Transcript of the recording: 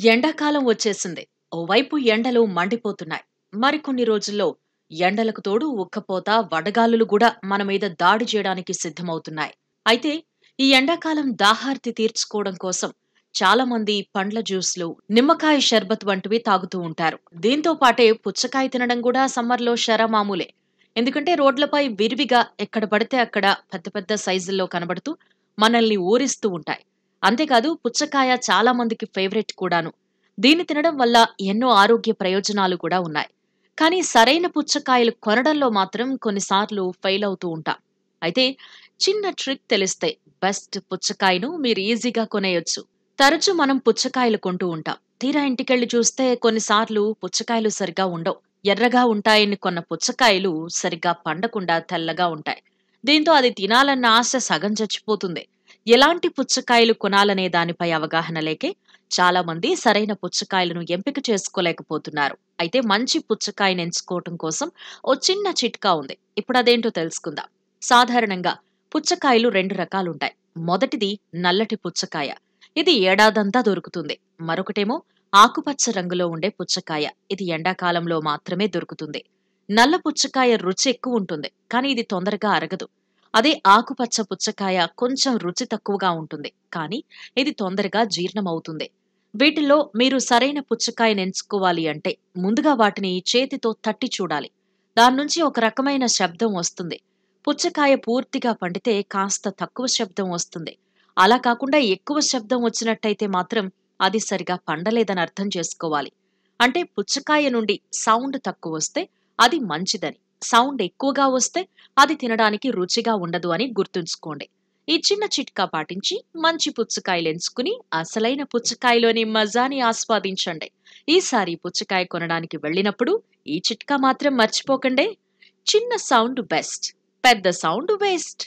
ఎండాకాలం వచ్చేసింది. ఓవైపు ఎండలు మండిపోతున్నాయి. మరికొన్ని రోజుల్లో ఎండలకు తోడు ఉక్కపోత, వడగాలులు గూడా మన మీద దాడి చేయడానికి సిద్ధమవుతున్నాయి. అయితే ఈ ఎండాకాలం దాహార్తి తీర్చుకోవడం కోసం చాలా మంది పండ్ల జ్యూస్‌లు, నిమ్మకాయ షర్బత్ వంటివి తాగుతూ ఉంటారు. దీంతో పాటే పుచ్చకాయ తినడం కూడా సమ్మర్‌లో షరామామూలే. ఎందుకంటే రోడ్లపై విరివిగా ఎక్కడ పడితే అక్కడ పెద్ద పెద్ద సైజుల్లో కనబడుతూ మనల్ని ఊరిస్తూ ఉంటాయి. అంతేకాదు పుచ్చకాయ చాలా మందికి ఫేవరెట్ కూడాను. దీన్ని తినడం వల్ల ఎన్నో ఆరోగ్య ప్రయోజనాలు కూడా ఉన్నాయి. కానీ సరైన పుచ్చకాయలు కొనడంలో మాత్రం కొన్నిసార్లు ఫెయిల్ అవుతూ ఉంటాం. అయితే చిన్న ట్రిక్ తెలిస్తే బెస్ట్ పుచ్చకాయను మీరు ఈజీగా కొనేయొచ్చు. తరచూ మనం పుచ్చకాయలు కొంటూ ఉంటాం. తీరా ఇంటికెళ్లి చూస్తే కొన్నిసార్లు పుచ్చకాయలు సరిగ్గా ఉండవు. ఎర్రగా ఉంటాయని కొన్న పుచ్చకాయలు సరిగ్గా పండకుండా తెల్లగా ఉంటాయి. దీంతో అది తినాలన్న ఆశ సగం చచ్చిపోతుంది. ఎలాంటి పుచ్చకాయలు కొనాలనే దానిపై అవగాహన లేకే చాలా మంది సరైన పుచ్చకాయలను ఎంపిక చేసుకోలేకపోతున్నారు. అయితే మంచి పుచ్చకాయను ఎంచుకోవటం కోసం ఓ చిన్న చిట్కా ఉంది. ఇప్పుడు అదేంటో తెలుసుకుందాం. సాధారణంగా పుచ్చకాయలు రెండు రకాలుంటాయి. మొదటిది నల్లటి పుచ్చకాయ. ఇది ఏడాదంతా దొరుకుతుంది. మరొకటేమో ఆకుపచ్చ రంగులో ఉండే పుచ్చకాయ. ఇది ఎండాకాలంలో మాత్రమే దొరుకుతుంది. నల్ల పుచ్చకాయ రుచి ఎక్కువ ఉంటుంది, కానీ ఇది తొందరగా అరగదు. అదే ఆకుపచ్చ పుచ్చకాయ కొంచెం రుచి తక్కువగా ఉంటుంది, కానీ ఇది తొందరగా జీర్ణమవుతుంది. వీటిల్లో మీరు సరైన పుచ్చకాయను ఎంచుకోవాలి అంటే ముందుగా వాటిని చేతితో తట్టి చూడాలి. దాన్నుంచి ఒక రకమైన శబ్దం వస్తుంది. పుచ్చకాయ పూర్తిగా పండితే కాస్త తక్కువ శబ్దం వస్తుంది. అలా కాకుండా ఎక్కువ శబ్దం వచ్చినట్టయితే మాత్రం అది సరిగా పండలేదని అర్థం చేసుకోవాలి. అంటే పుచ్చకాయ నుండి సౌండ్ తక్కువొస్తే అది మంచిదని, సౌండ్ ఎక్కువగా వస్తే అది తినడానికి రుచిగా ఉండదు అని గుర్తుంచుకోండి. ఈ చిన్న చిట్కా పాటించి మంచి పుచ్చకాయలు ఎంచుకుని అసలైన పుచ్చకాయలోని మజాని ఆస్వాదించండి. ఈసారి పుచ్చకాయ కొనడానికి వెళ్ళినప్పుడు ఈ చిట్కా మాత్రం మర్చిపోకండే. చిన్న సౌండ్ బెస్ట్, పెద్ద సౌండ్ వేస్ట్.